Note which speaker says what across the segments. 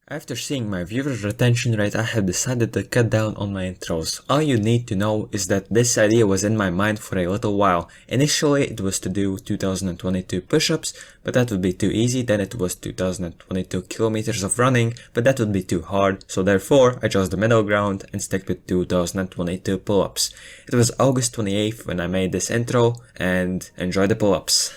Speaker 1: After seeing my viewers' retention rate, I have decided to cut down on my intros. All you need to know is that this idea was in my mind for a little while. Initially it was to do 2022 push-ups, but that would be too easy. Then it was 2022 kilometers of running, but that would be too hard. So therefore I chose the middle ground and stuck with 2022 pull-ups. It was August 28th when I made this intro, and enjoy the pull-ups.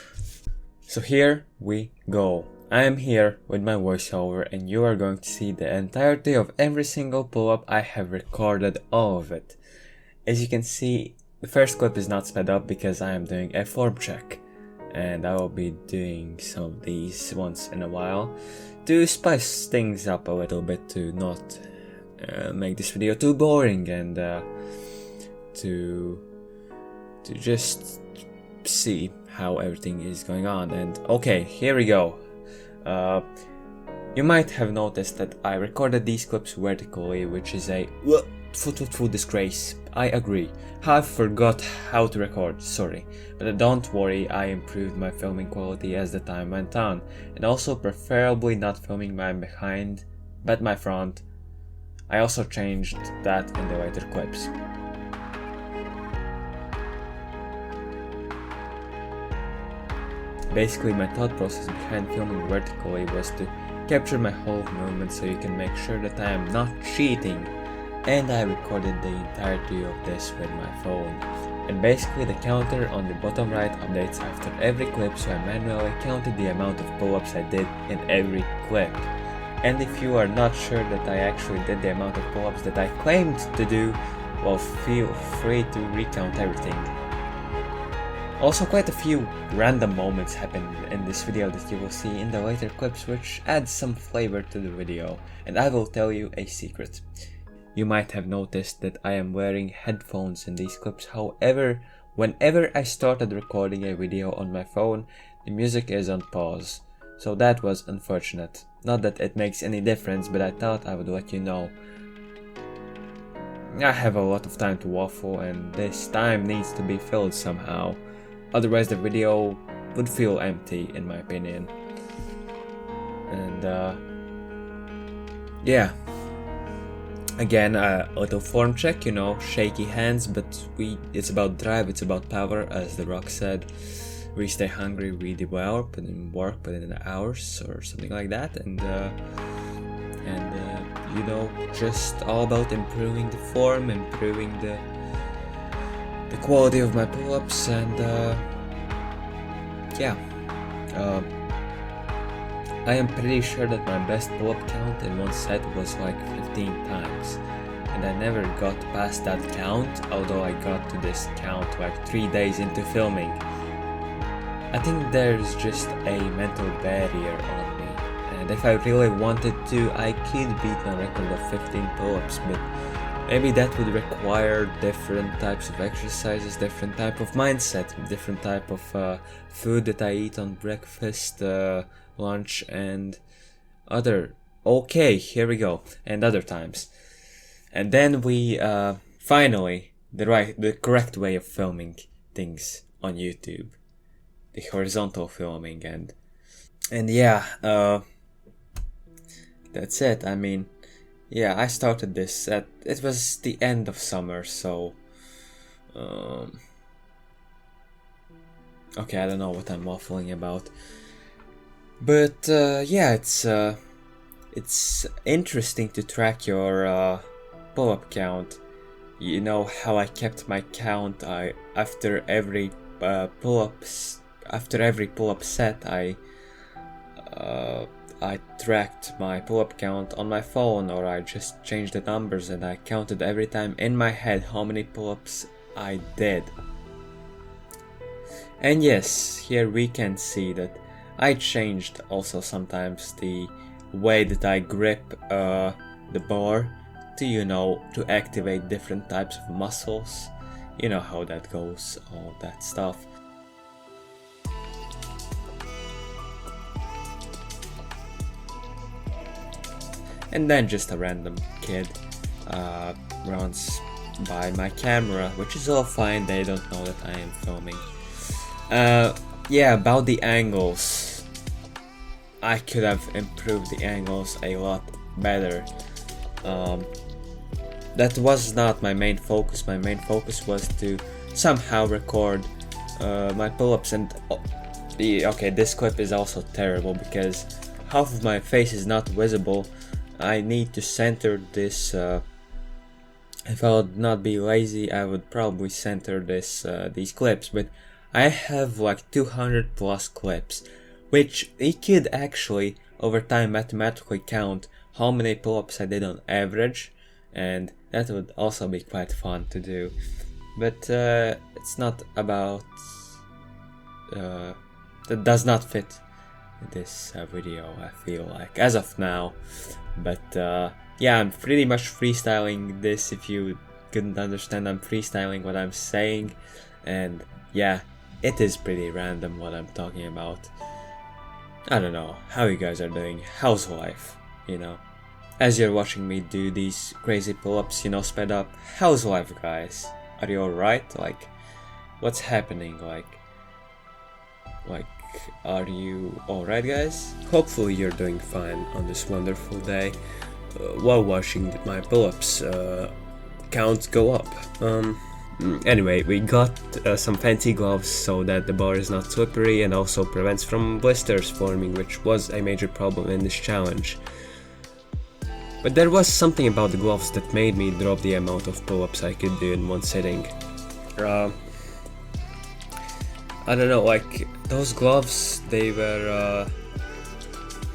Speaker 1: So here we go. I am here with my voiceover and you are going to see the entirety of every single pull-up I have recorded, all of it. As you can see, the first clip is not sped up because I am doing a form check, and I will be doing some of these once in a while to spice things up a little bit, to not make this video too boring, and to just see how everything is going on. And okay, here we go. You might have noticed that I recorded these clips vertically, which is a disgrace. I agree. I forgot how to record, sorry. But don't worry, I improved my filming quality as the time went on, and also preferably not filming my behind, but my front. I also changed that in the later clips. Basically, my thought process behind filming vertically was to capture my whole movement so you can make sure that I am not cheating, and I recorded the entirety of this with my phone. And basically the counter on the bottom right updates after every clip, so I manually counted the amount of pull-ups I did in every clip. And if you are not sure that I actually did the amount of pull-ups that I claimed to do, well, feel free to recount everything. Also, quite a few random moments happened in this video that you will see in the later clips, which adds some flavor to the video, and I will tell you a secret. You might have noticed that I am wearing headphones in these clips, however, whenever I started recording a video on my phone, the music is on pause, so that was unfortunate. Not that it makes any difference, but I thought I would let you know. I have a lot of time to waffle, and this time needs to be filled somehow. Otherwise the video would feel empty, in my opinion. And yeah. Again, a little form check, you know, shaky hands, but it's about drive, it's about power, as The Rock said. We stay hungry, we develop, put in work, put in hours, or something like that, and you know, just all about improving the form, improving the quality of my pull-ups, and yeah. I am pretty sure that my best pull-up count in one set was like 15 times, and I never got past that count, although I got to this count like 3 days into filming. I think there's just a mental barrier on me, and if I really wanted to, I could beat my record of 15 pull-ups, but maybe that would require different types of exercises, different type of mindset, different type of food that I eat on breakfast, lunch, and other. Okay, here we go, and other times. And then we finally the correct way of filming things on YouTube, the horizontal filming, and yeah, that's it. I mean, yeah, I started this it was the end of summer, so okay, I don't know what I'm waffling about, but yeah, it's interesting to track your pull-up count. You know how I kept my count. After every pull-up set, I tracked my pull-up count on my phone, or I just changed the numbers and I counted every time in my head how many pull-ups I did. And yes, here we can see that I changed also sometimes the way that I grip the bar to, you know, to activate different types of muscles. You know how that goes, all that stuff. And then just a random kid runs by my camera, which is all fine, they don't know that I am filming. Yeah, about the angles. I could have improved the angles a lot better. That was not my main focus. My main focus was to somehow record my pull-ups, and okay, this clip is also terrible because half of my face is not visible. I need to center this. If I would not be lazy, I would probably center these clips, but I have like 200 plus clips, which it could actually over time mathematically count how many pull-ups I did on average, and that would also be quite fun to do. But it's not about that does not fit this video, I feel like, as of now. But yeah, I'm pretty much freestyling this. If you couldn't understand, I'm freestyling what I'm saying, and yeah, it is pretty random what I'm talking about. I don't know how you guys are doing. How's life, you know? As you're watching me do these crazy pull-ups, you know, sped up. How's life, guys? Are you alright? Like, what's happening? Like, are you alright, guys? Hopefully you're doing fine on this wonderful day. While watching my pull-ups counts go up. Anyway, we got some fancy gloves so that the bar is not slippery and also prevents from blisters forming, which was a major problem in this challenge. But there was something about the gloves that made me drop the amount of pull-ups I could do in one sitting. I don't know, like, those gloves, they were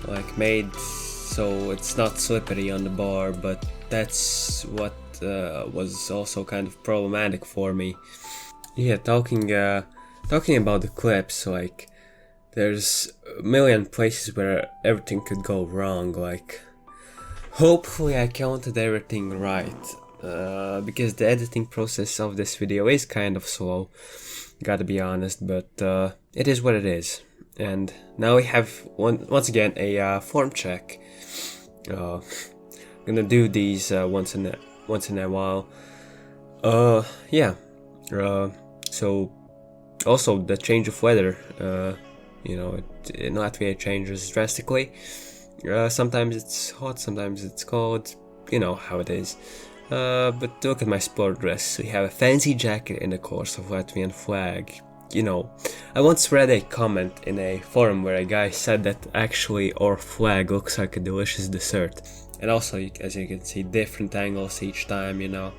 Speaker 1: like made so it's not slippery on the bar, but that's what was also kind of problematic for me. Yeah, talking about the clips, like, there's a million places where everything could go wrong. Like, hopefully I counted everything right, because the editing process of this video is kind of slow, gotta be honest, but it is what it is. And now we have once again a form check. Gonna do these once in a while. Yeah. So also the change of weather, you know, in Latvia it changes drastically. Sometimes it's hot, sometimes it's cold, you know how it is. But look at my sport dress. We have a fancy jacket in the course of Latvian flag. You know, I once read a comment in a forum where a guy said that actually our flag looks like a delicious dessert. And also, as you can see, different angles each time, you know,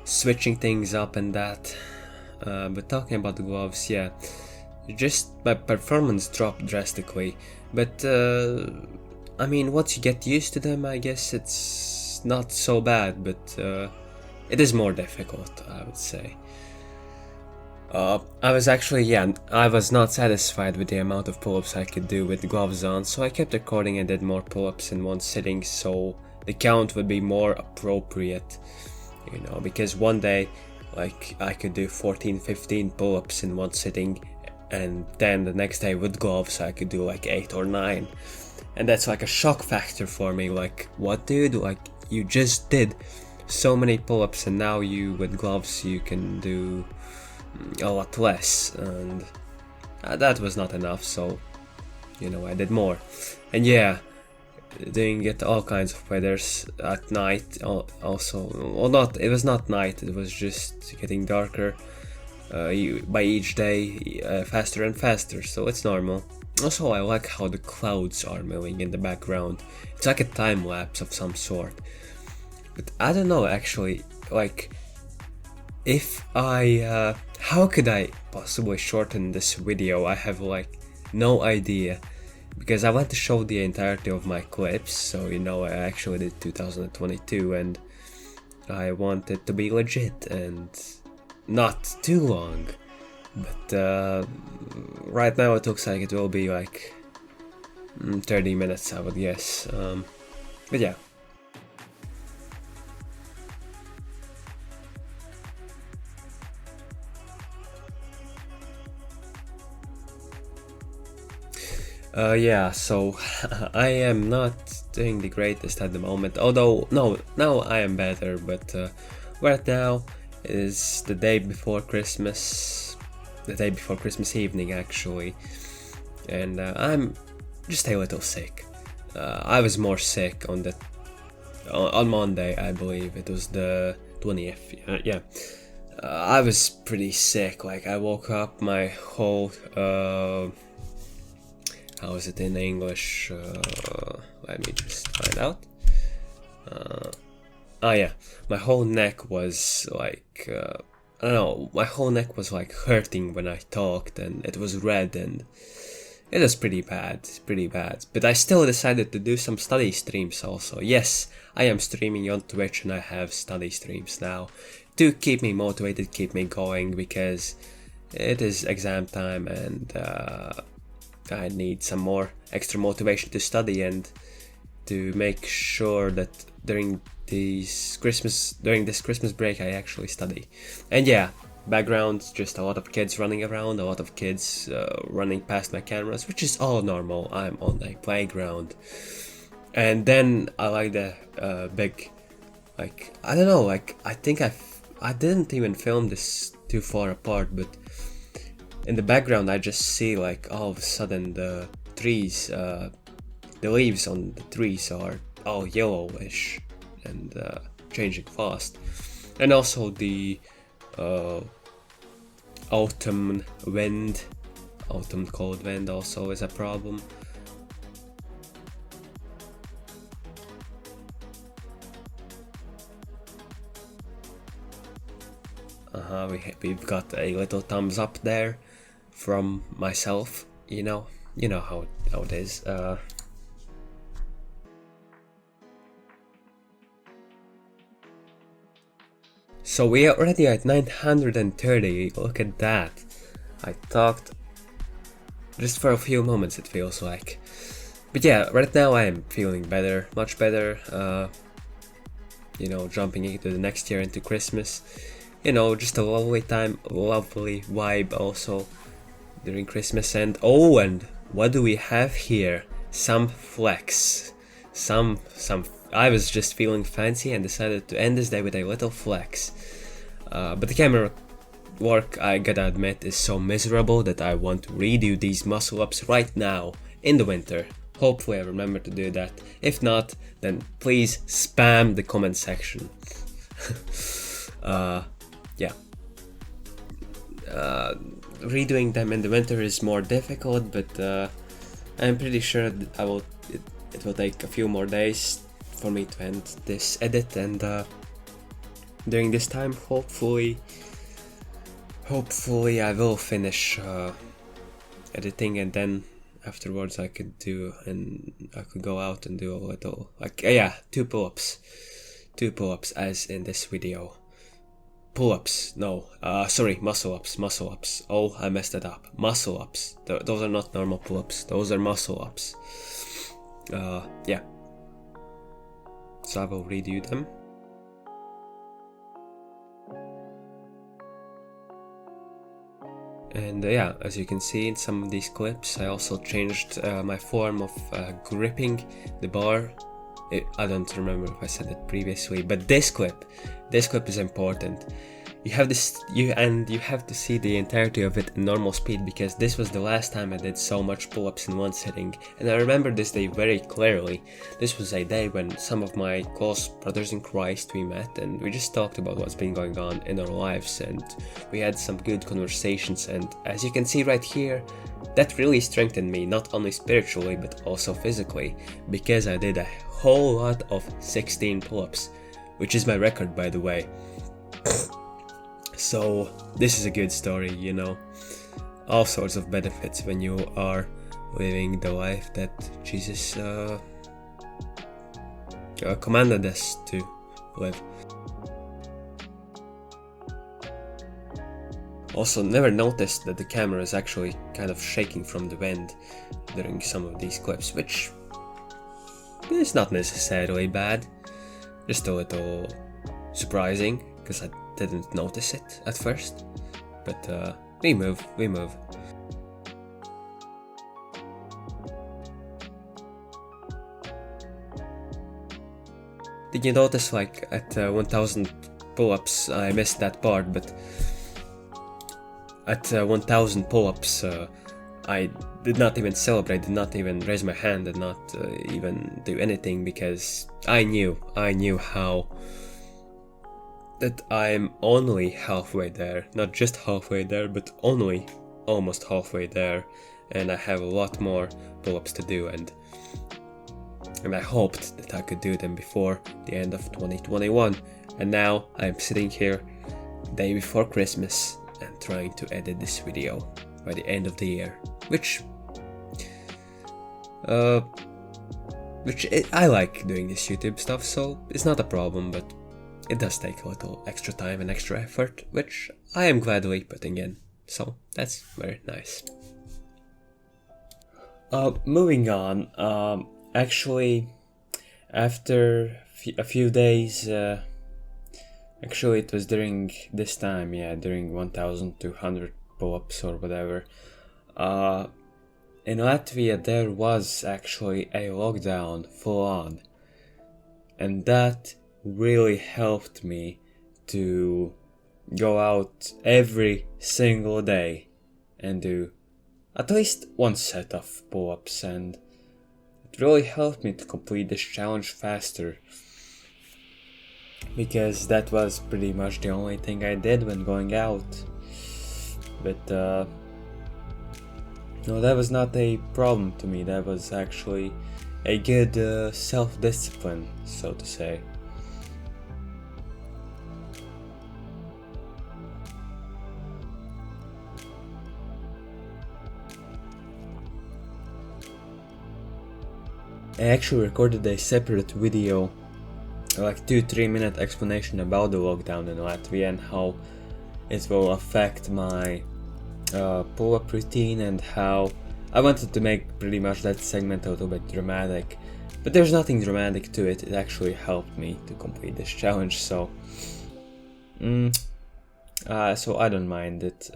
Speaker 1: switching things up and that. But talking about the gloves, yeah, just my performance dropped drastically. But I mean, once you get used to them, I guess it's not so bad, but it is more difficult, I would say. I was not satisfied with the amount of pull-ups I could do with the gloves on, so I kept recording and did more pull-ups in one sitting so the count would be more appropriate, you know, because one day, like, I could do 14-15 pull-ups in one sitting, and then the next day with gloves I could do like 8 or 9, and that's like a shock factor for me. Like, what, dude? Like, you just did so many pull-ups and now you with gloves you can do a lot less, and that was not enough, so, you know, I did more. And yeah, doing it all kinds of weathers at night also. Well, it was not night, it was just getting darker by each day, faster and faster, so it's normal. Also, I like how the clouds are moving in the background. It's like a time lapse of some sort. But I don't know, actually, like, if I how could I possibly shorten this video? I have like no idea, because I want to show the entirety of my clips, so, you know, I actually did 2022 and I want it to be legit and not too long. But right now it looks like it will be like 30 minutes, I would guess. But yeah. Yeah, so I am not doing the greatest at the moment, although now I am better, but right now is the day before Christmas evening actually, and I'm just a little sick. I was more sick on the on Monday, I believe it was the 20th. Yeah. I was pretty sick. Like, I woke up, my whole how is it in English? Let me just find out. Yeah, my whole neck was like I don't know. My whole neck was like hurting when I talked, and it was red, and it was pretty bad, But I still decided to do some study streams also. Yes, I am streaming on Twitch, and I have study streams now to keep me motivated, keep me going, because it is exam time, and I need some more extra motivation to study and to make sure that during this Christmas break I actually study. And yeah, background, just a lot of kids running around, a lot of kids running past my cameras, which is all normal. I'm on a playground. And then I like the big, like, I don't know, like, I think I didn't even film this too far apart, but in the background I just see, like, all of a sudden the trees, the leaves on the trees are all yellowish and changing fast. And also the autumn cold wind also is a problem. We've got a little thumbs up there from myself, you know how it is. So we are already at 930, look at that. I talked just for a few moments, it feels like. But yeah, right now I am feeling better, much better. Jumping into the next year, into Christmas. Just a lovely time, lovely vibe also during Christmas. And what do we have here? Some flex. I was just feeling fancy and decided to end this day with a little flex. But the camera work, I gotta admit, is so miserable that I want to redo these muscle ups right now in the winter. Hopefully I remember to do that. If not, then please spam the comment section. Redoing them in the winter is more difficult, but I'm pretty sure it will take a few more days for me to end this edit, and during this time hopefully I will finish editing, and then afterwards I could go out and do a little, like, two pull-ups as in this video. Pull-ups, no, muscle ups. Oh, I messed it up. Muscle ups. Those are not normal pull-ups. Those are muscle ups. Yeah. So I will redo them. And as you can see in some of these clips, I also changed my form of gripping the bar. I don't remember if I said it previously, but this clip is important. You have to see the entirety of it in normal speed, because this was the last time I did so much pull-ups in one sitting, and I remember this day very clearly. This was a day when some of my close brothers in Christ we met, and we just talked about what's been going on in our lives, and we had some good conversations, and as you can see right here, that really strengthened me, not only spiritually but also physically, because I did a whole lot of 16 pull-ups, which is my record, by the way. So this is a good story, all sorts of benefits when you are living the life that Jesus commanded us to live. Also, never noticed that the camera is actually kind of shaking from the wind during some of these clips, which is not necessarily bad, just a little surprising, because I didn't notice it at first, but we move. Did you notice, like, at 1000 pull-ups, I missed that part, but at 1000 pull-ups, I did not even celebrate, did not even raise my hand, did not even do anything, because I knew how that I'm only halfway there, not just halfway there, but only almost halfway there, and I have a lot more pull-ups to do, and I hoped that I could do them before the end of 2021, and now I'm sitting here day before Christmas and trying to edit this video by the end of the year, which I like doing this YouTube stuff, so it's not a problem, but it does take a little extra time and extra effort, which I am gladly putting in, so that's very nice. Moving on, actually, after a few days, actually it was during this time, during 1200 pull-ups or whatever, in Latvia there was actually a lockdown full on, and that really helped me to go out every single day and do at least one set of pull-ups, and it really helped me to complete this challenge faster, because that was pretty much the only thing I did when going out. But no, that was not a problem to me, that was actually a good self-discipline, so to say. I actually recorded a separate video, like 2-3 minute explanation about the lockdown in Latvia and how it will affect my pull-up routine, and how I wanted to make pretty much that segment a little bit dramatic, but there's nothing dramatic to it. It actually helped me to complete this challenge, so so I don't mind it.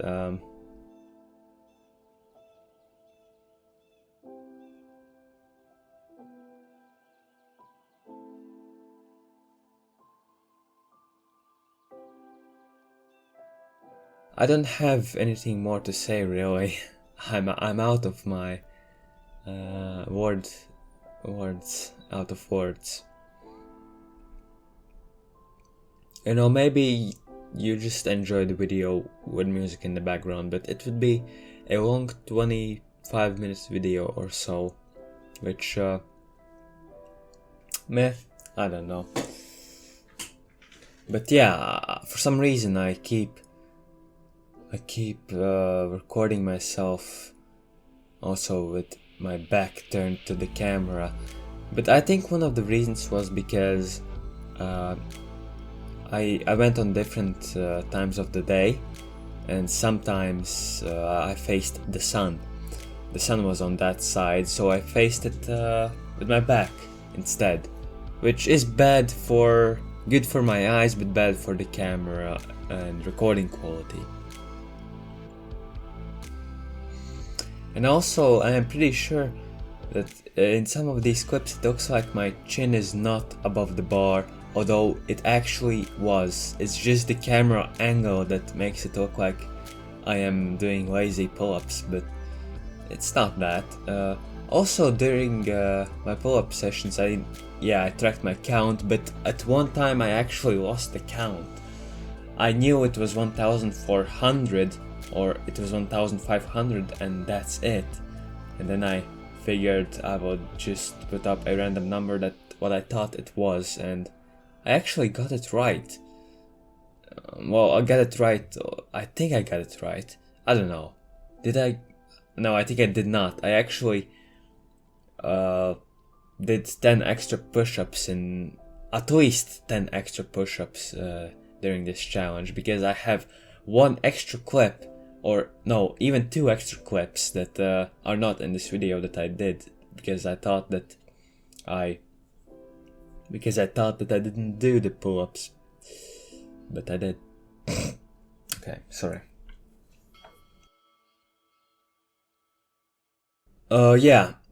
Speaker 1: I don't have anything more to say, really. I'm out of my words, out of words. You know, maybe you just enjoy the video with music in the background, but it would be a long 25 minutes video or so, which meh, I don't know. But yeah, for some reason I keep recording myself also with my back turned to the camera, but I think one of the reasons was because I went on different times of the day, and sometimes I faced the sun. The sun was on that side, so I faced it with my back instead, which is good for my eyes, but bad for the camera and recording quality. And also, I am pretty sure that in some of these clips it looks like my chin is not above the bar, although it actually was. It's just the camera angle that makes it look like I am doing lazy pull-ups, but it's not that. Also, during my pull-up sessions, I tracked my count, but at one time I actually lost the count. I knew it was 1400, or it was 1500, and that's it. And then I figured I would just put up a random number that what I thought it was, and I actually got it right. Well, I got it right. I think I got it right. I don't know. Did I? No, I think I did not. I actually did 10 extra push-ups, in at least 10 extra push-ups during this challenge, because I have one extra clip, or no, even 2 extra clips that are not in this video that I did, because I thought that I didn't do the pull-ups, but I did. Okay, sorry.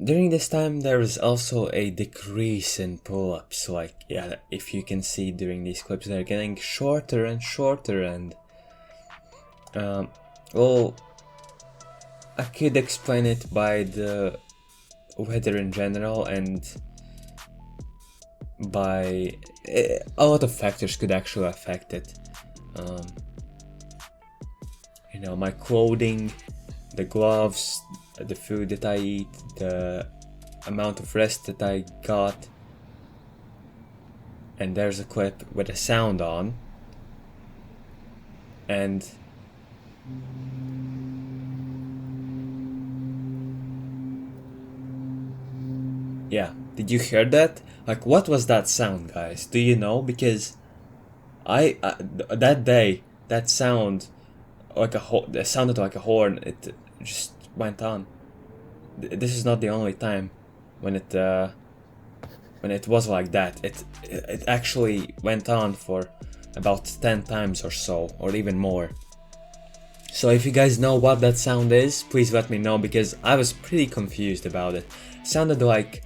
Speaker 1: During this time there is also a decrease in pull-ups, like, if you can see during these clips, they're getting shorter and shorter, and well, I could explain it by the weather in general, and by a lot of factors could actually affect it. Um, my clothing, the gloves, the food that I eat, the amount of rest that I got. And there's a clip with a sound on, and yeah, did you hear that? Like, what was that sound, guys? Do you know? Because that day, that sound, it sounded like a horn. It just went on. This is not the only time when it was like that. It actually went on for about 10 times or so, or even more. So if you guys know what that sound is, please let me know, because I was pretty confused about it. It sounded like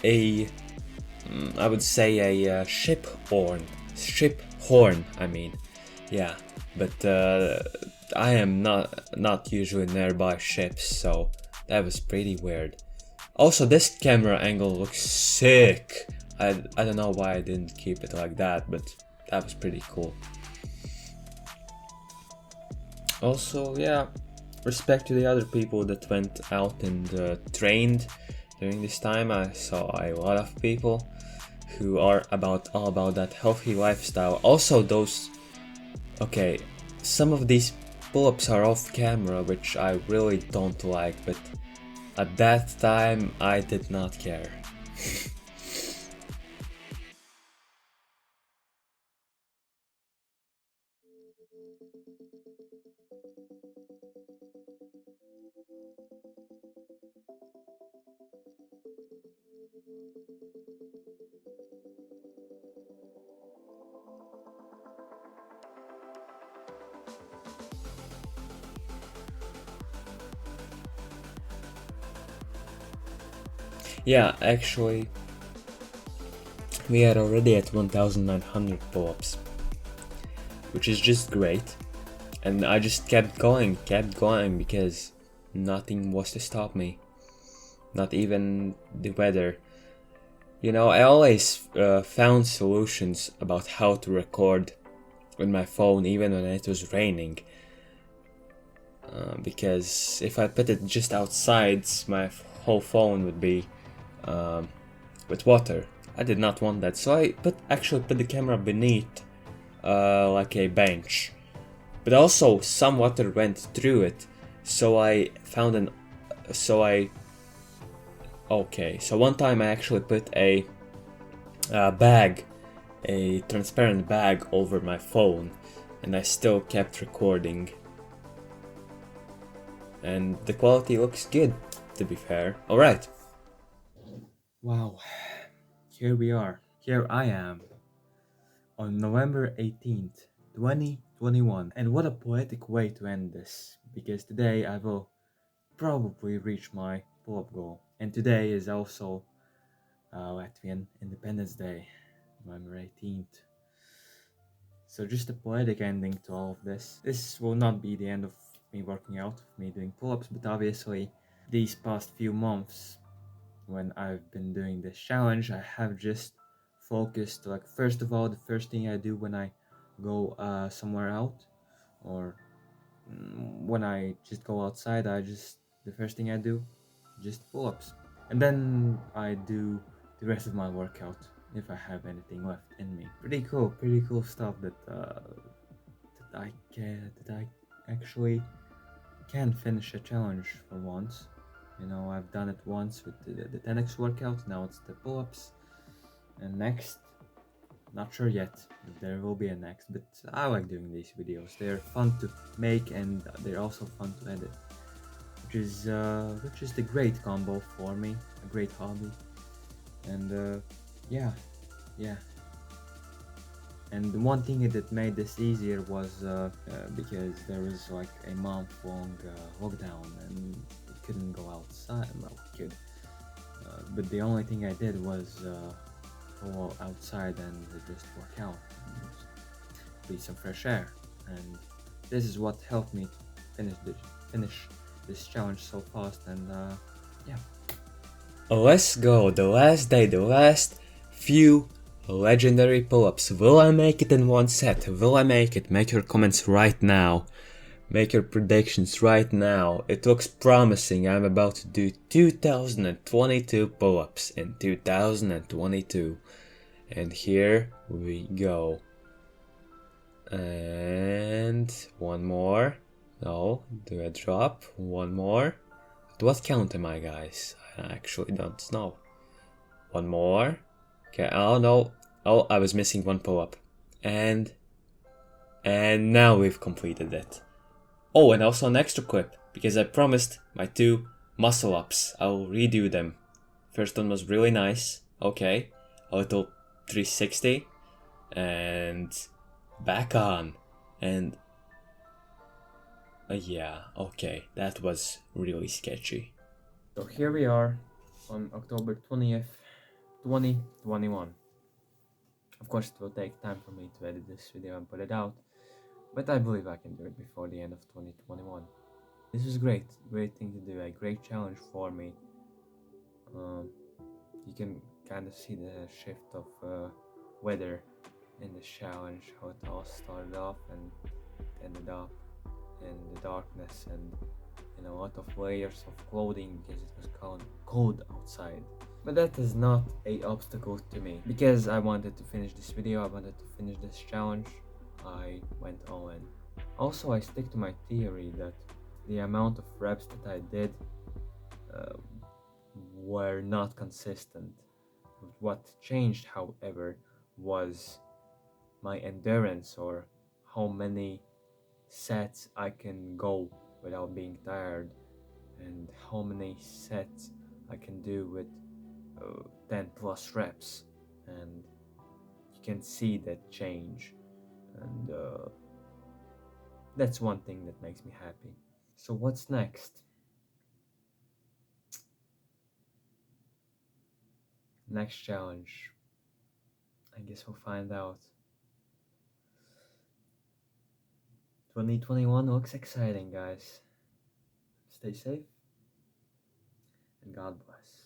Speaker 1: I would say a ship horn, I mean. Yeah, but I am not usually nearby ships, so that was pretty weird. Also, this camera angle looks sick. I don't know why I didn't keep it like that, but that was pretty cool. Also, yeah, respect to the other people that went out and trained during this time. I saw a lot of people who are all about that healthy lifestyle. Also, okay, some of these pull-ups are off camera, which I really don't like, but at that time I did not care. Yeah, actually, we are already at 1900 pull-ups, which is just great. And I just kept going because nothing was to stop me. Not even the weather. I always found solutions about how to record with my phone even when it was raining. Because if I put it just outside, my whole phone would be with water. I did not want that, so I actually put the camera beneath like a bench. But also some water went through it, so I found okay, so one time I actually put a bag, a transparent bag over my phone, and I still kept recording. And the quality looks good, to be fair. Alright. Wow, here we are. Here I am on November 18th, 2021. And what a poetic way to end this, because today I will probably reach my pull-up goal. And today is also Latvian Independence Day, November 18th. So just a poetic ending to all of this. This will not be the end of me working out, of me doing pull-ups, but obviously these past few months when I've been doing this challenge, I have just focused, like, first of all, the first thing I do when I go somewhere out, or when I just go outside, the first thing I do, just pull-ups. And then I do the rest of my workout if I have anything left in me. Pretty cool stuff that I actually can finish a challenge for once. I've done it once with the 10x workout, now it's the pull-ups. And next, not sure yet if there will be a next, but I like doing these videos. They're fun to make and they're also fun to edit, which is the great combo for me, a great hobby. And yeah. And the one thing that made this easier was because there was like a month-long lockdown and we couldn't go outside. Well, we could, but the only thing I did was go outside and just work out, and breathe some fresh air. And this is what helped me finish this challenge so fast, and yeah. Let's go, the last day, the last few legendary pull-ups. Will I make it in one set? Will I make it? Make your comments right now. Make your predictions right now. It looks promising. I'm about to do 2022 pull-ups in 2022. And here we go. And one more. No, do I drop? One more. At what count am I, guys? I actually don't know. One more. Okay, oh no. Oh, I was missing one pull-up. And now we've completed it. Oh, and also an extra clip, because I promised my 2 muscle ups. I'll redo them. First one was really nice. Okay. A little 360. And back on. And yeah, okay. That was really sketchy. So here we are on October 20th, 2021. Of course, it will take time for me to edit this video and put it out, but I believe I can do it before the end of 2021. This was great thing to do, a great challenge for me. You can kind of see the shift of weather in the challenge, how it all started off and ended up in the darkness and in a lot of layers of clothing because it was cold outside. But that is not a obstacle to me, because I wanted to finish this video, I wanted to finish this challenge. I went all in. Also, I stick to my theory that the amount of reps that I did were not consistent. What changed, however, was my endurance, or how many sets I can go without being tired, and how many sets I can do with 10 plus reps, and you can see that change, and that's one thing that makes me happy. So what's next? Next challenge, I guess we'll find out. 2021 looks exciting, guys. Stay safe and God bless.